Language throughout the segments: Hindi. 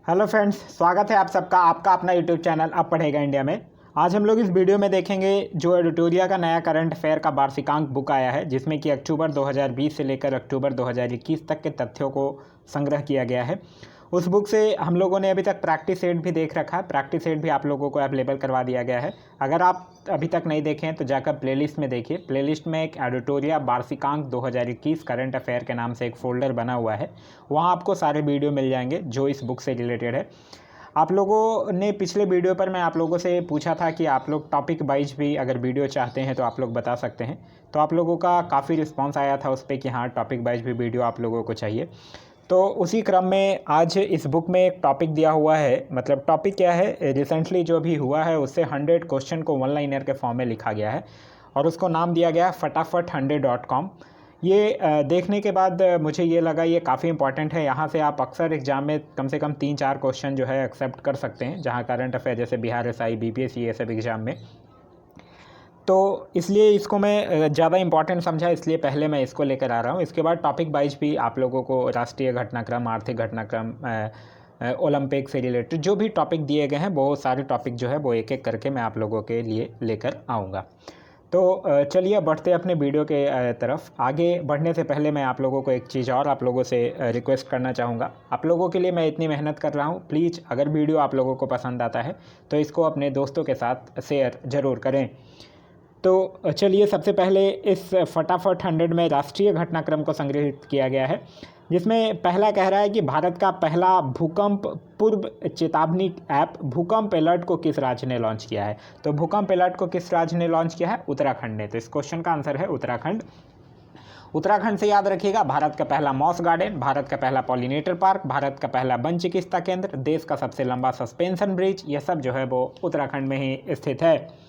हेलो फ्रेंड्स, स्वागत है आप सबका आपका अपना यूट्यूब चैनल अब पढ़ेगा इंडिया में। आज हम लोग इस वीडियो में देखेंगे जो एडिटोरिया का नया करंट अफेयर का वार्षिकांक बुक आया है, जिसमें कि अक्टूबर 2020 से लेकर अक्टूबर 2021 तक के तथ्यों को संग्रह किया गया है। उस बुक से हम लोगों ने अभी तक प्रैक्टिस सेट भी देख रखा है। प्रैक्टिस सेट भी आप लोगों को अवेलेबल करवा दिया गया है। अगर आप अभी तक नहीं देखें तो जाकर प्लेलिस्ट में देखिए। प्लेलिस्ट में एक एडिटोरिया वार्षिकांक 2021 करंट अफेयर के नाम से एक फ़ोल्डर बना हुआ है। वहाँ आपको सारे वीडियो मिल जाएंगे जो इस बुक से रिलेटेड है। आप लोगों ने पिछले वीडियो पर मैं आप लोगों से पूछा था कि आप लोग टॉपिक वाइज भी अगर वीडियो चाहते हैं तो आप लोग बता सकते हैं। तो आप लोगों का काफ़ी रिस्पांस आया था उस पर कि हाँ, टॉपिक वाइज भी वीडियो आप लोगों को चाहिए। तो उसी क्रम में आज इस बुक में एक टॉपिक दिया हुआ है। मतलब टॉपिक क्या है, रिसेंटली जो भी हुआ है उससे 100 क्वेश्चन को वन लाइनर के फॉर्म में लिखा गया है और उसको नाम दिया गया है फटाफट100.com। ये देखने के बाद मुझे ये लगा ये काफ़ी इंपॉर्टेंट है। यहाँ से आप अक्सर एग्जाम में कम से कम 3-4 क्वेश्चन जो है एक्सेप्ट कर सकते हैं, जहाँ करंट अफेयर जैसे बिहार एसआई, बीपीएससी ये सब एग्ज़ाम में। तो इसलिए इसको मैं ज़्यादा इंपॉर्टेंट समझा, इसलिए पहले मैं इसको लेकर आ रहा हूँ। इसके बाद टॉपिक वाइज भी आप लोगों को राष्ट्रीय घटनाक्रम, आर्थिक घटनाक्रम, ओलंपिक से रिलेटेड जो भी टॉपिक दिए गए हैं वो सारे टॉपिक जो है वो एक एक करके मैं आप लोगों के लिए लेकर आऊँगा। तो चलिए बढ़ते अपने वीडियो के तरफ। आगे बढ़ने से पहले मैं आप लोगों को एक चीज़ और आप लोगों से रिक्वेस्ट करना चाहूँगा। आप लोगों के लिए मैं इतनी मेहनत कर रहा हूँ, प्लीज़ अगर वीडियो आप लोगों को पसंद आता है तो इसको अपने दोस्तों के साथ शेयर ज़रूर करें। तो चलिए सबसे पहले इस फटाफट 100 में राष्ट्रीय घटनाक्रम को संग्रहित किया गया है, जिसमें पहला कह रहा है कि भारत का पहला भूकंप पूर्व चेतावनी ऐप भूकंप अलर्ट को किस राज्य ने लॉन्च किया है। तो भूकंप अलर्ट को किस राज्य ने लॉन्च किया है? उत्तराखंड ने। तो इस क्वेश्चन का आंसर है उत्तराखंड। उत्तराखंड से याद रखिएगा, भारत का पहला मॉस गार्डन, भारत का पहला पॉलिनेटर पार्क, भारत का पहला वन चिकित्सा केंद्र, देश का सबसे लंबा सस्पेंशन ब्रिज, यह सब जो है वो उत्तराखंड में ही स्थित है।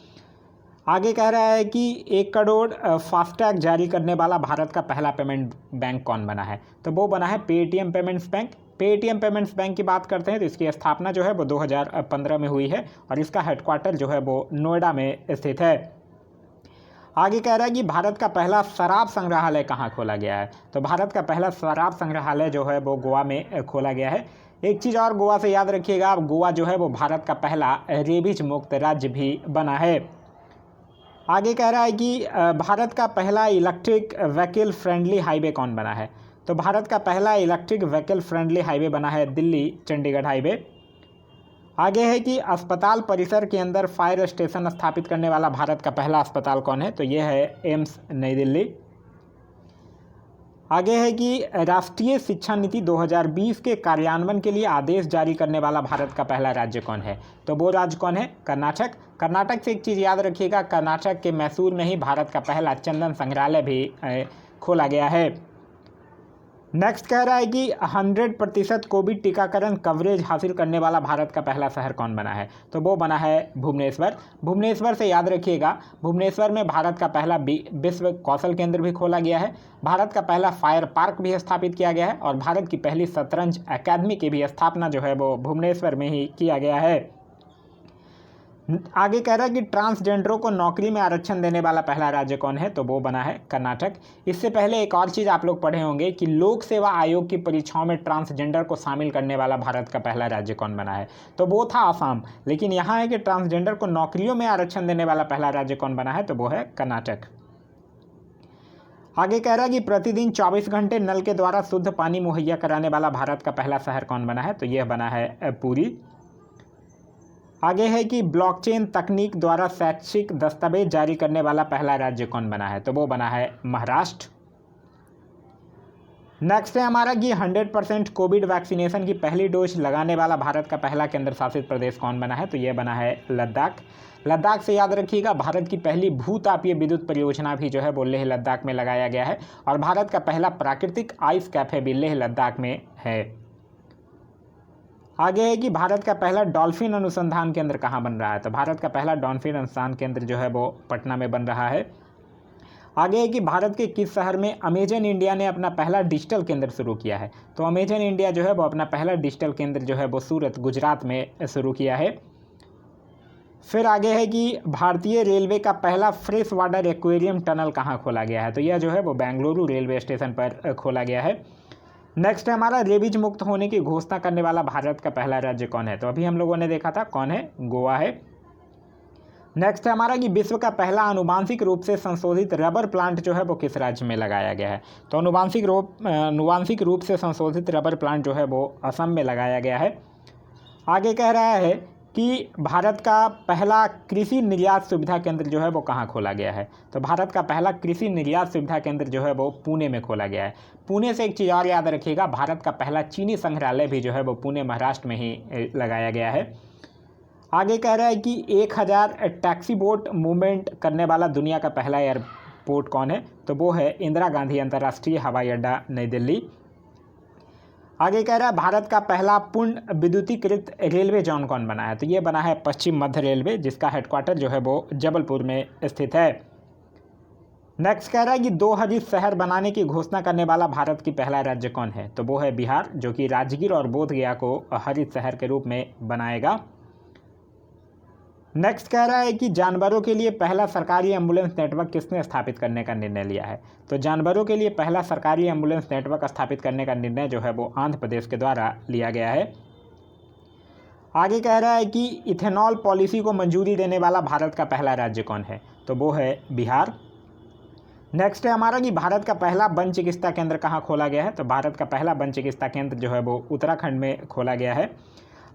आगे कह रहा है कि 1 करोड़ फास्टैग जारी करने वाला भारत का पहला पेमेंट बैंक कौन बना है। तो वो बना है Paytm payments bank. Paytm payments bank की बात करते हैं तो इसकी स्थापना जो है वो 2015 में हुई है और इसका हेडक्वार्टर जो है वो नोएडा में स्थित है। आगे कह रहा है कि भारत का पहला शराब संग्रहालय कहाँ खोला गया है। तो भारत का पहला शराब संग्रहालय जो है वो गोवा में खोला गया है। एक चीज़ और गोवा से याद रखिएगा, गोवा जो है वो भारत का पहला रेबीज मुक्त राज्य भी बना है। आगे कह रहा है कि भारत का पहला इलेक्ट्रिक व्हीकल फ्रेंडली हाईवे कौन बना है। तो भारत का पहला इलेक्ट्रिक व्हीकल फ्रेंडली हाईवे बना है दिल्ली चंडीगढ़ हाईवे। आगे है कि अस्पताल परिसर के अंदर फायर स्टेशन स्थापित करने वाला भारत का पहला अस्पताल कौन है। तो यह है एम्स नई दिल्ली। आगे है कि राष्ट्रीय शिक्षा नीति 2020 के कार्यान्वयन के लिए आदेश जारी करने वाला भारत का पहला राज्य कौन है। तो वो राज्य कौन है? कर्नाटक। कर्नाटक से एक चीज़ याद रखिएगा, कर्नाटक के मैसूर में ही भारत का पहला चंदन संग्रहालय भी खोला गया है। नेक्स्ट कह रहा है कि 100% कोविड टीकाकरण कवरेज हासिल करने वाला भारत का पहला शहर कौन बना है। तो वो बना है भुवनेश्वर। भुवनेश्वर से याद रखिएगा, भुवनेश्वर में भारत का पहला विश्व कौशल केंद्र भी खोला गया है, भारत का पहला फायर पार्क भी स्थापित किया गया है और भारत की पहली शतरंज अकादमी की भी स्थापना जो है वो भुवनेश्वर में ही किया गया है। आगे कह रहा है कि ट्रांसजेंडरों को नौकरी में आरक्षण देने वाला पहला राज्य कौन है। तो वो बना है कर्नाटक। इससे पहले एक और चीज़ आप लोग पढ़े होंगे कि लोक सेवा आयोग की परीक्षाओं में ट्रांसजेंडर को शामिल करने वाला भारत का पहला राज्य कौन बना है। तो वो था आसाम। लेकिन यहाँ है कि ट्रांसजेंडर को नौकरियों में आरक्षण देने वाला पहला राज्य कौन बना है। तो वो है कर्नाटक। आगे कह रहा है कि प्रतिदिन 24 घंटे नल के द्वारा शुद्ध पानी मुहैया कराने वाला भारत का पहला शहर कौन बना है। तो यह बना है पुरी। आगे है कि ब्लॉकचेन तकनीक द्वारा शैक्षिक दस्तावेज जारी करने वाला पहला राज्य कौन बना है। तो वो बना है महाराष्ट्र। नेक्स्ट है हमारा कि 100% कोविड वैक्सीनेशन की पहली डोज लगाने वाला भारत का पहला केंद्र शासित प्रदेश कौन बना है। तो ये बना है लद्दाख। लद्दाख से याद रखिएगा, भारत की पहली भूतापीय विद्युत परियोजना भी जो है वो लेह लद्दाख में लगाया गया है और भारत का पहला प्राकृतिक आइस कैफे भी लेह लद्दाख में है। आगे है कि भारत का पहला डॉल्फिन अनुसंधान केंद्र कहाँ बन रहा है। तो भारत का पहला डॉल्फिन अनुसंधान केंद्र जो है वो पटना में बन रहा है। आगे है कि भारत के किस शहर में अमेजन इंडिया ने अपना पहला डिजिटल केंद्र शुरू किया है। तो अमेजन इंडिया जो है वो अपना पहला डिजिटल केंद्र जो है वो सूरत गुजरात में शुरू किया है। फिर आगे है कि भारतीय रेलवे का पहला फ्रेश वाटर एक्वेरियम टनल कहाँ खोला गया है। तो यह जो है वो बेंगलुरु रेलवे स्टेशन पर खोला गया है। नेक्स्ट है हमारा रेबीज मुक्त होने की घोषणा करने वाला भारत का पहला राज्य कौन है? तो अभी हम लोगों ने देखा था कौन है, गोवा है। नेक्स्ट है हमारा कि विश्व का पहला आनुवांशिक रूप से संशोधित रबर प्लांट जो है वो किस राज्य में लगाया गया है? तो आनुवांशिक रूप से संशोधित रबर प्लांट जो है वो असम में लगाया गया है। आगे कह रहा है कि भारत का पहला कृषि निर्यात सुविधा केंद्र जो है वो कहाँ खोला गया है? तो भारत का पहला कृषि निर्यात सुविधा केंद्र जो है वो पुणे में खोला गया है। पुणे से एक चीज़ और याद रखिएगा, भारत का पहला चीनी संग्रहालय भी जो है वो पुणे महाराष्ट्र में ही लगाया गया है। आगे कह रहा है कि 1000 टैक्सी बोट मूवमेंट करने वाला दुनिया का पहला एयरपोर्ट कौन है? तो वो है इंदिरा गांधी अंतर्राष्ट्रीय हवाई अड्डा, नई दिल्ली। आगे कह रहा है भारत का पहला पूर्ण विद्युतीकृत रेलवे जोन कौन बना है? तो ये बना है पश्चिम मध्य रेलवे, जिसका हेडक्वार्टर जो है वो जबलपुर में स्थित है। नेक्स्ट कह रहा है कि 2 हरित शहर बनाने की घोषणा करने वाला भारत की पहला राज्य कौन है? तो वो है बिहार, जो कि राजगीर और बोधगया को हरित शहर के रूप में बनाएगा। नेक्स्ट कह रहा है कि जानवरों के लिए पहला सरकारी एम्बुलेंस नेटवर्क किसने स्थापित करने का निर्णय लिया है? तो जानवरों के लिए पहला सरकारी एम्बुलेंस नेटवर्क स्थापित करने का निर्णय जो है वो आंध्र प्रदेश के द्वारा लिया गया है। आगे कह रहा है कि इथेनॉल पॉलिसी को मंजूरी देने वाला भारत का पहला राज्य कौन है? तो वो है बिहार। नेक्स्ट है हमारा कि भारत का पहला वन चिकित्सा केंद्र कहाँ खोला गया है? तो भारत का पहला वन चिकित्सा केंद्र जो है वो उत्तराखंड में खोला गया है।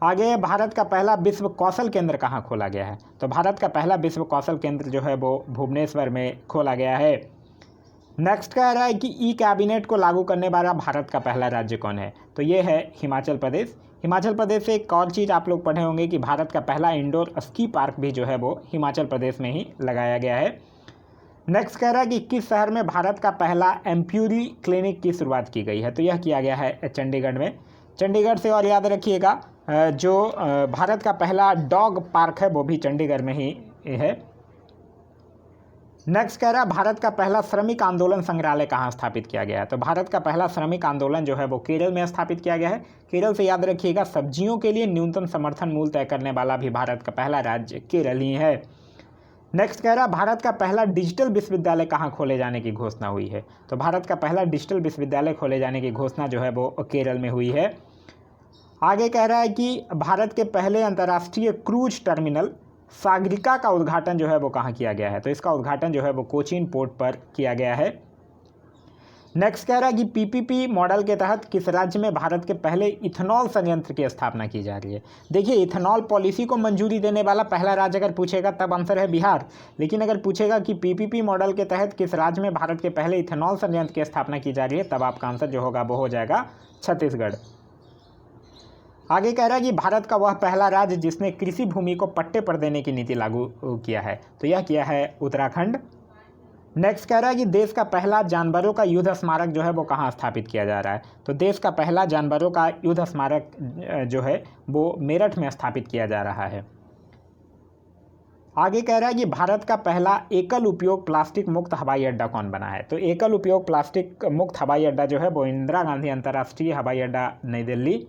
आगे भारत का पहला विश्व कौशल केंद्र कहाँ खोला गया है? तो भारत का पहला विश्व कौशल केंद्र जो है वो भुवनेश्वर में खोला गया है। नेक्स्ट कह रहा है कि ई कैबिनेट को लागू करने वाला भारत का पहला राज्य कौन है? तो ये है हिमाचल प्रदेश। हिमाचल प्रदेश से एक और चीज़ आप लोग पढ़े होंगे कि भारत का पहला इंडोर स्की पार्क भी जो है वो हिमाचल प्रदेश में ही लगाया गया है। नेक्स्ट कह रहा है कि किस शहर में भारत का पहला एम्प्यूरी क्लिनिक की शुरुआत की गई है? तो यह किया गया है चंडीगढ़ में। चंडीगढ़ से और याद रखिएगा जो भारत का पहला डॉग पार्क है वो भी चंडीगढ़ में ही है। नेक्स्ट कह रहा है भारत का पहला श्रमिक आंदोलन संग्रहालय कहाँ स्थापित किया गया है? तो भारत का पहला श्रमिक आंदोलन जो है वो केरल में स्थापित किया गया है। केरल से याद रखिएगा सब्जियों के लिए न्यूनतम समर्थन मूल्य तय करने वाला भी भारत का पहला राज्य केरल ही है। नेक्स्ट कह रहा है भारत का पहला डिजिटल विश्वविद्यालय कहाँ खोले जाने की घोषणा हुई है? तो भारत का पहला डिजिटल विश्वविद्यालय खोले जाने की घोषणा जो है वो केरल में हुई है। आगे कह रहा है कि भारत के पहले अंतर्राष्ट्रीय क्रूज टर्मिनल सागरिका का उद्घाटन जो है वो कहाँ किया गया है? तो इसका उद्घाटन जो है वो कोचीन पोर्ट पर किया गया है। नेक्स्ट कह रहा है कि पीपीपी मॉडल के तहत किस राज्य में भारत के पहले इथेनॉल संयंत्र की स्थापना की जा रही है? देखिए, इथेनॉल पॉलिसी को मंजूरी देने वाला पहला राज्य अगर पूछेगा तब आंसर है बिहार, लेकिन अगर पूछेगा कि पीपीपी मॉडल के तहत किस राज्य में भारत के पहले इथेनॉल संयंत्र की स्थापना की जा रही है, तब आपका आंसर जो होगा वो हो जाएगा छत्तीसगढ़। आगे कह रहा है कि भारत का वह पहला राज्य जिसने कृषि भूमि को पट्टे पर देने की नीति लागू किया है? तो यह किया है उत्तराखंड। नेक्स्ट कह रहा है कि देश का पहला जानवरों का युद्ध स्मारक जो है वो कहाँ स्थापित किया जा रहा है? तो देश का पहला जानवरों का युद्ध स्मारक जो है वो मेरठ में स्थापित किया जा रहा है। आगे कह रहा है कि भारत का पहला एकल उपयोग प्लास्टिक मुक्त हवाई अड्डा कौन बना है? तो एकल उपयोग प्लास्टिक मुक्त हवाई अड्डा जो है वो इंदिरा गांधी अंतर्राष्ट्रीय हवाई अड्डा, नई दिल्ली।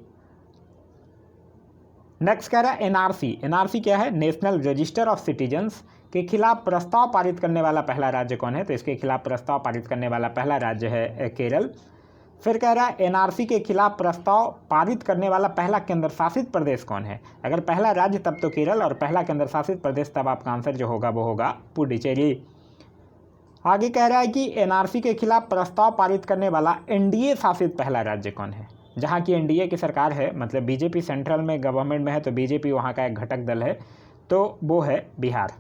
नेक्स्ट कह रहा है एनआरसी क्या है? नेशनल रजिस्टर ऑफ सिटीजन्स के खिलाफ प्रस्ताव पारित करने वाला पहला राज्य कौन है? तो इसके खिलाफ प्रस्ताव पारित करने वाला पहला राज्य है केरल। फिर कह रहा है एनआरसी के खिलाफ प्रस्ताव पारित करने वाला पहला केंद्र शासित प्रदेश कौन है? अगर पहला राज्य तब तो केरल, और पहला केंद्र शासित प्रदेश तब आपका आंसर जो होगा वो होगा पुडुचेरी। आगे कह रहा है कि एनआरसी के खिलाफ प्रस्ताव पारित करने वाला एनडीए शासित पहला राज्य कौन है? जहाँ की एनडीए की सरकार है, मतलब बीजेपी सेंट्रल में गवर्नमेंट में है, तो बीजेपी वहाँ का एक घटक दल है, तो वो है बिहार।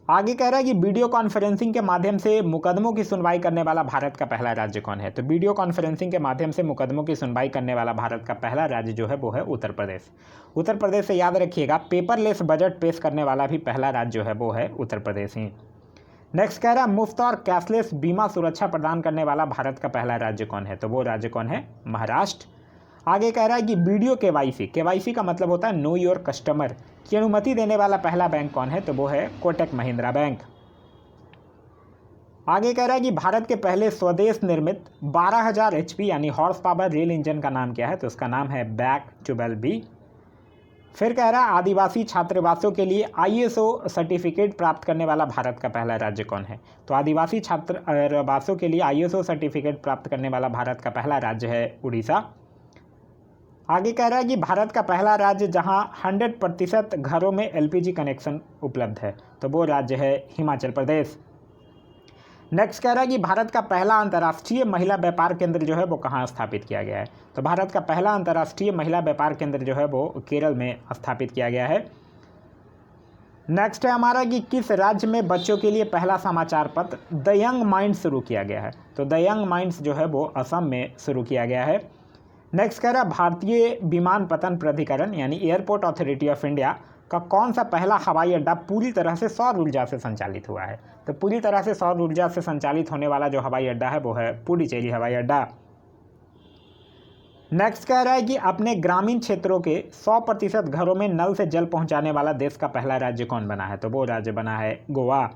आगे कह रहा है कि वीडियो कॉन्फ्रेंसिंग के माध्यम से मुकदमों की सुनवाई करने वाला भारत का पहला राज्य कौन है? तो वीडियो कॉन्फ्रेंसिंग के माध्यम से मुकदमों की सुनवाई करने वाला भारत का पहला राज्य जो है वो है उत्तर प्रदेश। उत्तर प्रदेश से याद रखिएगा पेपरलेस बजट पेश करने वाला भी पहला राज्य जो है वो है उत्तर प्रदेश ही। नेक्स्ट कह रहा है मुफ्त और कैशलेस बीमा सुरक्षा प्रदान करने वाला भारत का पहला राज्य कौन है? तो वो राज्य कौन है? महाराष्ट्र। आगे कह रहा है कि वीडियो केवाईसी का मतलब होता है नो योर कस्टमर की अनुमति देने वाला पहला बैंक कौन है? तो वो है कोटक महिंद्रा बैंक। आगे कह रहा है कि भारत के पहले स्वदेश निर्मित 12,000 HP यानी हॉर्स पावर रेल इंजन का नाम क्या है? तो उसका नाम है बैक 12B। फिर कह रहा है आदिवासी छात्रावासों के लिए ISO सर्टिफिकेट प्राप्त करने वाला भारत का पहला राज्य कौन है? तो आदिवासी छात्रावासों के लिए ISO सर्टिफिकेट प्राप्त करने वाला भारत का पहला राज्य है उड़ीसा। आगे कह रहा है कि भारत का पहला राज्य जहां 100% घरों में LPG कनेक्शन उपलब्ध है, तो वो राज्य है हिमाचल प्रदेश। नेक्स्ट कह रहा है कि भारत का पहला अंतर्राष्ट्रीय महिला व्यापार केंद्र जो है वो कहाँ स्थापित किया गया है? तो भारत का पहला अंतर्राष्ट्रीय महिला व्यापार केंद्र जो है वो केरल में स्थापित किया गया है। नेक्स्ट है हमारा कि किस राज्य में बच्चों के लिए पहला समाचार पत्र द यंग माइंड्स शुरू किया गया है? तो द यंग माइंड्स जो है वो असम में शुरू किया गया है। नेक्स्ट कह रहा है भारतीय विमानपत्तन प्राधिकरण यानी एयरपोर्ट अथॉरिटी ऑफ इंडिया का कौन सा पहला हवाई अड्डा पूरी तरह से सौर ऊर्जा से संचालित हुआ है? तो पूरी तरह से सौर ऊर्जा से संचालित होने वाला जो हवाई अड्डा है वो है पुडुचेरी हवाई अड्डा। नेक्स्ट कह रहा है कि अपने ग्रामीण क्षेत्रों के 100% घरों में नल से जल पहुंचाने वाला देश का पहला राज्य कौन बना है? तो वो राज्य बना है गोवा।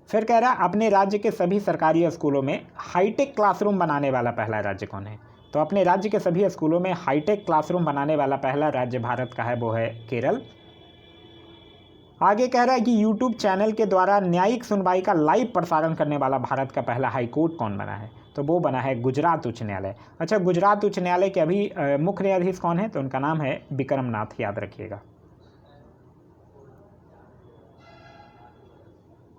फिर कह रहा है अपने राज्य के सभी सरकारी स्कूलों में हाईटेक क्लासरूम बनाने वाला पहला राज्य कौन है? तो अपने राज्य के सभी स्कूलों में हाईटेक क्लासरूम बनाने वाला पहला राज्य भारत का है वो है केरल। आगे कह रहा है कि YouTube चैनल के द्वारा न्यायिक सुनवाई का लाइव प्रसारण करने वाला भारत का पहला हाई कोर्ट कौन बना है? तो वो बना है गुजरात उच्च न्यायालय। अच्छा, गुजरात उच्च न्यायालय के अभी मुख्य न्यायाधीश कौन है? तो उनका नाम है विक्रम नाथ, याद रखिएगा।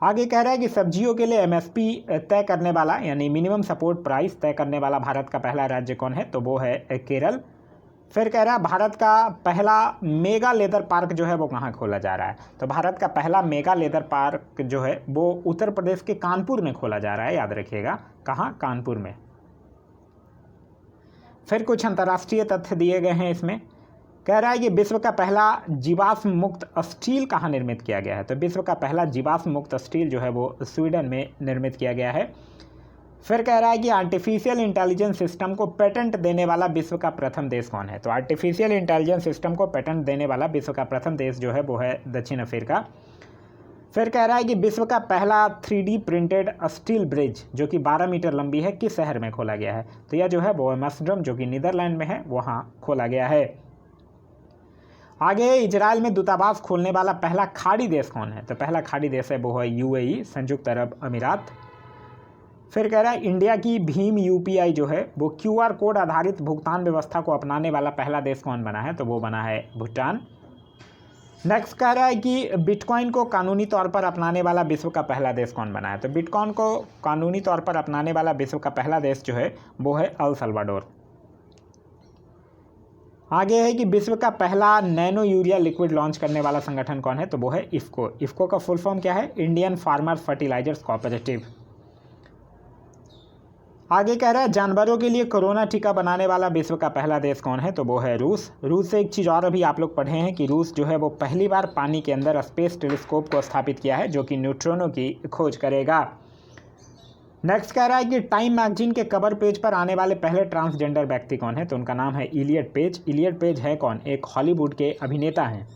आगे कह रहा है कि सब्जियों के लिए MSP तय करने वाला यानी मिनिमम सपोर्ट प्राइस तय करने वाला भारत का पहला राज्य कौन है? तो वो है केरल। फिर कह रहा है भारत का पहला मेगा लेदर पार्क जो है वो कहाँ खोला जा रहा है? तो भारत का पहला मेगा लेदर पार्क जो है वो उत्तर प्रदेश के कानपुर में खोला जा रहा है, याद रखिएगा। कहाँ? कानपुर में। फिर कुछ अंतर्राष्ट्रीय तथ्य दिए गए हैं इसमें। कह रहा है कि विश्व का पहला जीवाश्म मुक्त स्टील कहाँ निर्मित किया गया है? तो विश्व का पहला जीवाश्म मुक्त स्टील जो है वो स्वीडन में निर्मित किया गया है। फिर कह रहा है कि आर्टिफिशियल इंटेलिजेंस सिस्टम को पेटेंट देने वाला विश्व का प्रथम देश कौन है? तो आर्टिफिशियल इंटेलिजेंस सिस्टम को पेटेंट देने वाला विश्व का प्रथम देश जो है वो है दक्षिण अफ्रीका। फिर कह रहा है कि विश्व का पहला 3D प्रिंटेड स्टील ब्रिज जो कि 12 मीटर लंबी है किस शहर में खोला गया है? तो यह जो है वो एम्स्टर्डम जो कि नीदरलैंड में है वहाँ खोला गया है। आगे इजराइल में दूतावास खोलने वाला पहला खाड़ी देश कौन है? तो पहला खाड़ी देश है वो है UAE, संयुक्त अरब अमीरात। फिर कह रहा है इंडिया की भीम UPI जो है वो QR कोड आधारित भुगतान व्यवस्था को अपनाने वाला पहला देश कौन बना है? तो वो बना है भूटान। नेक्स्ट कह रहा है कि बिटकॉइन को कानूनी तौर पर अपनाने वाला विश्व का पहला देश कौन बना है? तो बिटकॉइन को कानूनी तौर पर अपनाने वाला विश्व का पहला देश जो है वो है अल सल्वाडोर। आगे है कि विश्व का पहला नैनो यूरिया लिक्विड लॉन्च करने वाला संगठन कौन है? तो वो है इफ्को। इफ्को का फुल फॉर्म क्या है? Indian farmer fertilisers cooperative. आगे कह रहा है जानवरों के लिए कोरोना टीका बनाने वाला विश्व का पहला देश कौन है? तो वो है रूस। रूस से एक चीज़ और अभी आप लोग पढ़े हैं कि रूस जो है वो पहली बार पानी के अंदर स्पेस टेलीस्कोप को स्थापित किया है जो कि न्यूट्रॉनों की खोज करेगा। नेक्स्ट कह रहा है कि टाइम मैगजीन के कवर पेज पर आने वाले पहले ट्रांसजेंडर व्यक्ति कौन है? तो उनका नाम है इलियट पेज। इलियट पेज है कौन? एक हॉलीवुड के अभिनेता हैं।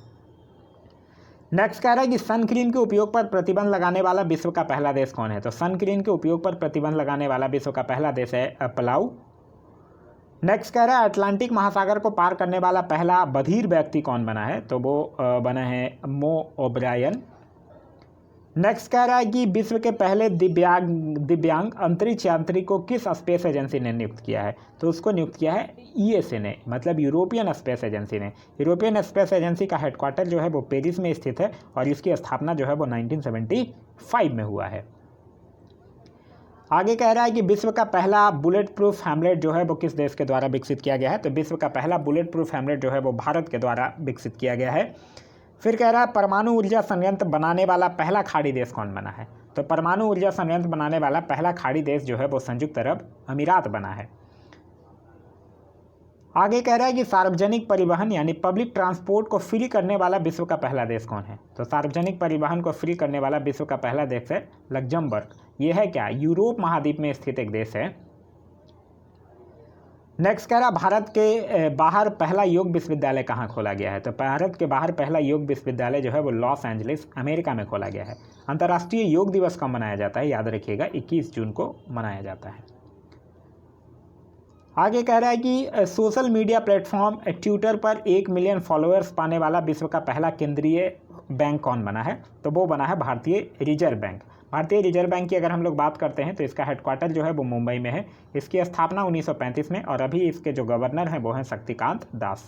नेक्स्ट कह रहा है कि सनस्क्रीन के उपयोग पर प्रतिबंध लगाने वाला विश्व का पहला देश कौन है? तो सनस्क्रीन के उपयोग पर प्रतिबंध लगाने वाला विश्व का पहला देश है पलाऊ। नेक्स्ट कह रहा है अटलांटिक महासागर को पार करने वाला पहला बधिर व्यक्ति कौन बना है? तो वो बना है मो ओब्रायन। नेक्स्ट कह रहा है कि विश्व के पहले दिव्यांग अंतरिक्ष यात्री को किस स्पेस एजेंसी ने नियुक्त किया है? तो उसको नियुक्त किया है ESA ने, मतलब यूरोपियन स्पेस एजेंसी ने। यूरोपियन स्पेस एजेंसी का हेडक्वार्टर जो है वो पेरिस में स्थित है और इसकी स्थापना जो है वो 1975 में हुआ है। आगे कह रहा है कि विश्व का पहला बुलेट प्रूफ हैमलेट जो है वो किस देश के द्वारा विकसित किया गया है? तो विश्व का पहला बुलेट प्रूफ हैमलेट जो है वो भारत के द्वारा विकसित किया गया है। फिर कह रहा है परमाणु ऊर्जा संयंत्र बनाने वाला पहला खाड़ी देश कौन बना है? तो परमाणु ऊर्जा संयंत्र बनाने वाला पहला खाड़ी देश जो है वो संयुक्त अरब अमीरात बना है। आगे कह रहा है कि सार्वजनिक परिवहन यानी पब्लिक ट्रांसपोर्ट को फ्री करने वाला विश्व का पहला देश कौन है? तो सार्वजनिक परिवहन को फ्री करने वाला विश्व का पहला देश है लग्जमबर्ग। ये है क्या? यूरोप महाद्वीप में स्थित एक देश है। नेक्स्ट कह रहा भारत के बाहर पहला योग विश्वविद्यालय कहाँ खोला गया है? तो भारत के बाहर पहला योग विश्वविद्यालय जो है वो लॉस एंजलिस अमेरिका में खोला गया है। अंतर्राष्ट्रीय योग दिवस कब मनाया जाता है? याद रखिएगा 21 जून को मनाया जाता है। आगे कह रहा है कि सोशल मीडिया प्लेटफॉर्म ट्विटर पर 1 मिलियन फॉलोअर्स पाने वाला विश्व का पहला केंद्रीय बैंक कौन बना है? तो वो बना है भारतीय रिजर्व बैंक। भारतीय रिजर्व बैंक की अगर हम लोग बात करते हैं तो इसका हेडक्वार्टर जो है वो मुंबई में है। इसकी स्थापना 1935 में और अभी इसके जो गवर्नर हैं वो हैं शक्तिकांत दास।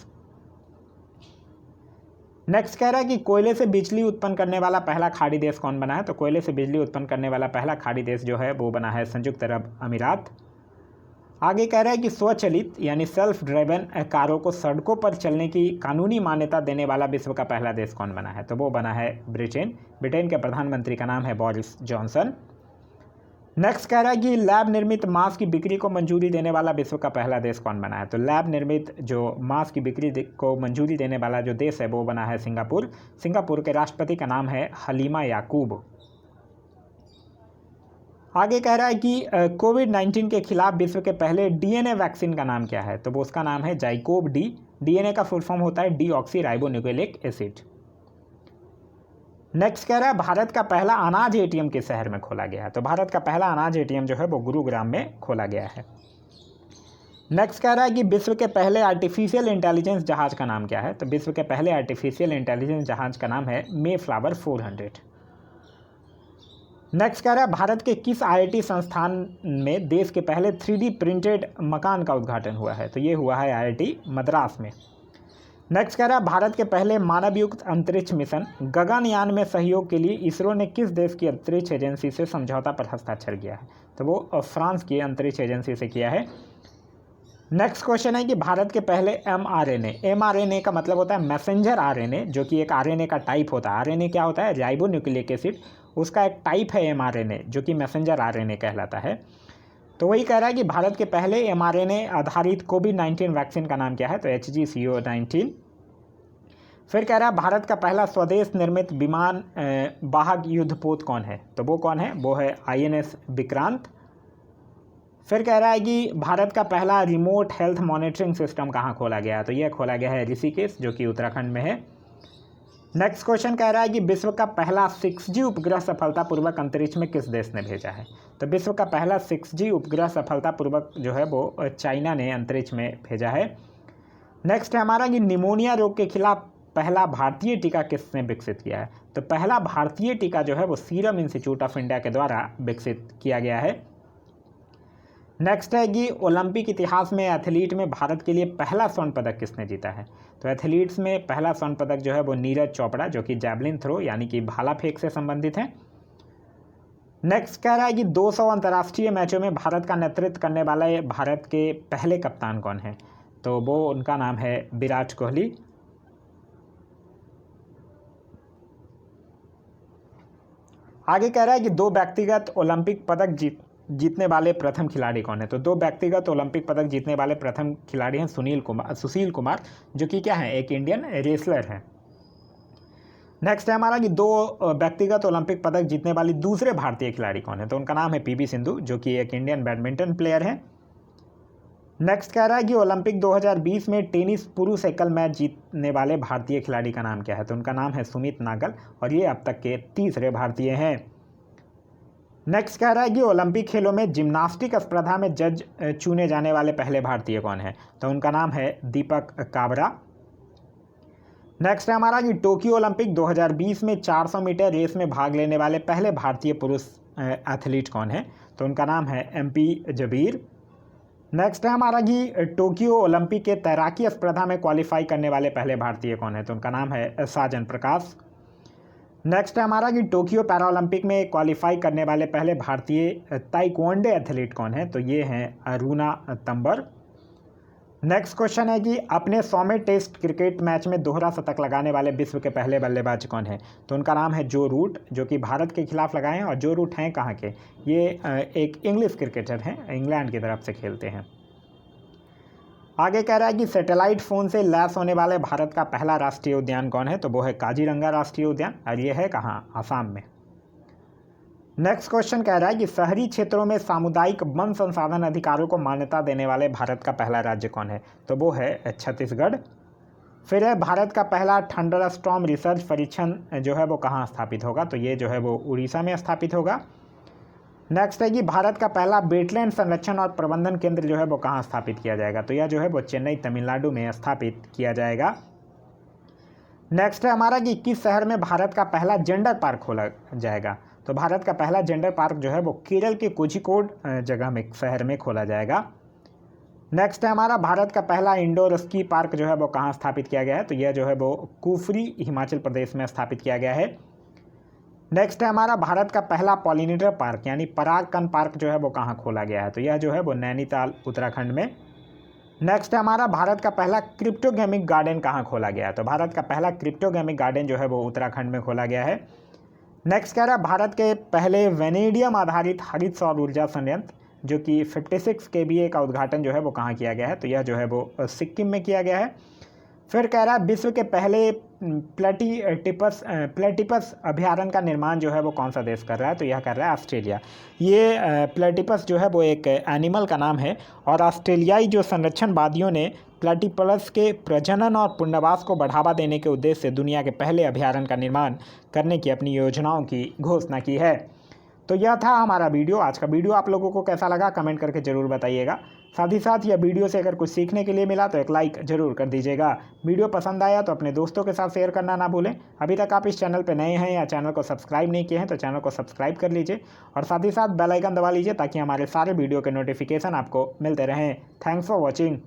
नेक्स्ट कह रहा है कि कोयले से बिजली उत्पन्न करने वाला पहला खाड़ी देश कौन बना है? तो कोयले से बिजली उत्पन्न करने वाला पहला खाड़ी देश जो है वो बना है संयुक्त अरब अमीरात। आगे कह रहा है कि स्वचालित यानी सेल्फ ड्राइवन कारों को सड़कों पर चलने की कानूनी मान्यता देने वाला विश्व का पहला देश कौन बना है? तो वो बना है ब्रिटेन। ब्रिटेन के प्रधानमंत्री का नाम है बोरिस जॉनसन। नेक्स्ट कह रहा है कि लैब निर्मित मांस की बिक्री को मंजूरी देने वाला विश्व का पहला देश कौन बना है? तो लैब निर्मित जो मांस की बिक्री को मंजूरी देने वाला जो देश है वो बना है सिंगापुर। सिंगापुर के राष्ट्रपति का नाम है हलीमा याकूब। आगे कह रहा है कि कोविड-19 के खिलाफ विश्व के पहले डीएनए वैक्सीन का नाम क्या है? तो वो उसका नाम है जाइकोव डी। डीएनए का फुल फॉर्म होता है डीऑक्सी राइबोन्यूक्लिक एसिड। नेक्स्ट कह रहा है भारत का पहला अनाज एटीएम किस शहर में खोला गया है? तो भारत का पहला अनाज एटीएम जो है वो गुरुग्राम में खोला गया है। नेक्स्ट कह रहा है कि विश्व के पहले आर्टिफिशियल इंटेलिजेंस जहाज का नाम क्या है? तो विश्व के पहले आर्टिफिशियल इंटेलिजेंस जहाज का नाम है मेफ्लावर 400। नेक्स्ट कह रहा है भारत के किस आईआईटी संस्थान में देश के पहले 3D प्रिंटेड मकान का उद्घाटन हुआ है? तो ये हुआ है आईआईटी मद्रास में। नेक्स्ट कह रहा है भारत के पहले मानवयुक्त अंतरिक्ष मिशन गगनयान में सहयोग के लिए इसरो ने किस देश की अंतरिक्ष एजेंसी से समझौता पर हस्ताक्षर किया है? तो वो फ्रांस की अंतरिक्ष एजेंसी से किया है। नेक्स्ट क्वेश्चन है कि भारत के पहले एमआरएनए का मतलब होता है मैसेंजर आरएनए, जो कि एक आरएनए का टाइप होता है। आरएनए क्या होता है? राइबोन्यूक्लिक एसिड, उसका एक टाइप है एमआरएनए जो कि मैसेंजर आरएनए कहलाता है। तो वही कह रहा है कि भारत के पहले एमआरएनए आधारित कोविड-19 वैक्सीन का नाम क्या है? तो HGCO19। फिर कह रहा है भारत का पहला स्वदेश निर्मित विमान वाहक युद्धपोत कौन है? तो वो कौन है? वो है INS विक्रांत। फिर कह रहा है कि भारत का पहला रिमोट हेल्थ मॉनिटरिंग सिस्टम कहाँ खोला गया? तो यह खोला गया है ऋषिकेश, जो कि उत्तराखंड में है। नेक्स्ट क्वेश्चन कह रहा है कि विश्व का पहला 6G उपग्रह सफलतापूर्वक अंतरिक्ष में किस देश ने भेजा है? तो विश्व का पहला 6G उपग्रह सफलतापूर्वक जो है वो चाइना ने अंतरिक्ष में भेजा है। नेक्स्ट है हमारा कि निमोनिया रोग के खिलाफ पहला भारतीय टीका किसने विकसित किया है? तो पहला भारतीय टीका जो है वो सीरम इंस्टीट्यूट ऑफ इंडिया के द्वारा विकसित किया गया है। नेक्स्ट है कि ओलंपिक इतिहास में एथलीट में भारत के लिए पहला स्वर्ण पदक किसने जीता है? तो एथलीट्स में पहला स्वर्ण पदक जो है वो नीरज चोपड़ा, जो कि जैवलिन थ्रो यानी कि भाला फेंक से संबंधित है। नेक्स्ट कह रहा है कि 200 अंतर्राष्ट्रीय मैचों में भारत का नेतृत्व करने वाला भारत के पहले कप्तान कौन है? तो वो उनका नाम है विराट कोहली। आगे कह रहा है कि 2 व्यक्तिगत ओलंपिक पदक जीतने वाले प्रथम खिलाड़ी कौन है? तो 2 व्यक्तिगत ओलंपिक पदक जीतने वाले प्रथम खिलाड़ी हैं सुशील कुमार, जो कि क्या है? एक इंडियन रेसलर हैं। नेक्स्ट है हमारा कि 2 व्यक्तिगत ओलंपिक पदक जीतने वाली दूसरे भारतीय खिलाड़ी कौन है? तो उनका नाम है PV सिंधु, जो कि एक इंडियन बैडमिंटन प्लेयर है। नेक्स्ट कह रहा है कि ओलंपिक 2020 में टेनिस पुरुष एकल मैच जीतने वाले भारतीय खिलाड़ी का नाम क्या है? तो उनका नाम है सुमित नागल और ये अब तक के तीसरे भारतीय हैं। नेक्स्ट कह रहा है कि ओलंपिक खेलों में जिम्नास्टिक स्पर्धा में जज चुने जाने वाले पहले भारतीय कौन है? तो उनका नाम है दीपक काबरा। नेक्स्ट है हमारा कि टोक्यो ओलंपिक 2020 में 400 मीटर रेस में भाग लेने वाले पहले भारतीय पुरुष एथलीट कौन है? तो उनका नाम है MP जबीर। नेक्स्ट है हमारा कि टोक्यो ओलंपिक के तैराकी स्पर्धा में क्वालिफाई करने वाले पहले भारतीय कौन है? तो उनका नाम है साजन प्रकाश। नेक्स्ट है हमारा कि टोक्यो पैरालंपिक में क्वालिफाई करने वाले पहले भारतीय ताइक्वांडो एथलीट कौन है? तो ये हैं अरुणा तंबर। नेक्स्ट क्वेश्चन है कि अपने 100वें टेस्ट क्रिकेट मैच में दोहरा शतक लगाने वाले विश्व के पहले बल्लेबाज कौन है? तो उनका नाम है जो रूट, जो कि भारत के खिलाफ लगाए हैं। और जो रूट हैं कहाँ के? ये एक इंग्लिश क्रिकेटर हैं, इंग्लैंड की तरफ से खेलते हैं। आगे कह रहा है कि सैटेलाइट फ़ोन से लैस होने वाले भारत का पहला राष्ट्रीय उद्यान कौन है? तो वो है काजीरंगा राष्ट्रीय उद्यान और ये है कहाँ? आसाम में। नेक्स्ट क्वेश्चन कह रहा है कि शहरी क्षेत्रों में सामुदायिक वन संसाधन अधिकारों को मान्यता देने वाले भारत का पहला राज्य कौन है? तो वो है छत्तीसगढ़। फिर है भारत का पहला थंडर स्टॉर्म रिसर्च परीक्षण जो है वो कहाँ स्थापित होगा? तो ये जो है वो उड़ीसा में स्थापित होगा। नेक्स्ट है कि भारत का पहला वेटलैंड संरक्षण और प्रबंधन केंद्र जो है वो कहाँ स्थापित किया जाएगा, तो यह जो है वो चेन्नई तमिलनाडु में स्थापित किया जाएगा। नेक्स्ट है हमारा कि किस शहर में भारत का पहला जेंडर पार्क खोला जाएगा, तो भारत का पहला जेंडर पार्क जो है वो केरल के कोझिकोड जगह में शहर में खोला जाएगा। नेक्स्ट है हमारा भारत का पहला इंडोर स्की पार्क जो है वो कहाँ स्थापित किया गया है, तो यह जो है वो कुफरी हिमाचल प्रदेश में स्थापित किया गया है। नेक्स्ट है हमारा भारत का पहला पॉलिनेटर पार्क यानी परागकण पार्क जो है वो कहाँ खोला गया है, तो यह जो है वो नैनीताल उत्तराखंड में। नेक्स्ट है हमारा भारत का पहला क्रिप्टोगेमिक गार्डन कहाँ खोला गया है, तो भारत का पहला क्रिप्टोगेमिक गार्डन जो है वो उत्तराखंड में खोला गया है। नेक्स्ट कह रहा है भारत के पहले वेनेडियम आधारित हरित सौर ऊर्जा संयंत्र जो कि 56 kVA का उद्घाटन जो है वो कहाँ किया गया है, तो यह जो है वो सिक्किम में किया गया है। फिर कह रहा है विश्व के पहले प्लेटिपस अभयारण्य का निर्माण जो है वो कौन सा देश कर रहा है, तो यह कर रहा है ऑस्ट्रेलिया। ये प्लेटिपस जो है वो एक एनिमल का नाम है और ऑस्ट्रेलियाई जो संरक्षणवादियों ने प्लेटिपस के प्रजनन और पुनर्वास को बढ़ावा देने के उद्देश्य से दुनिया के पहले अभयारण्य का निर्माण करने की अपनी योजनाओं की घोषणा की है। तो यह था हमारा वीडियो। आज का वीडियो आप लोगों को कैसा लगा कमेंट करके ज़रूर बताइएगा। साथ ही साथ यह वीडियो से अगर कुछ सीखने के लिए मिला तो एक लाइक ज़रूर कर दीजिएगा। वीडियो पसंद आया तो अपने दोस्तों के साथ शेयर करना ना भूलें। अभी तक आप इस चैनल पर नए हैं या चैनल को सब्सक्राइब नहीं किए हैं तो चैनल को सब्सक्राइब कर लीजिए और साथ ही साथ बेल आइकन दबा लीजिए ताकि हमारे सारे वीडियो के नोटिफिकेशन आपको मिलते रहें। Thanks for watching.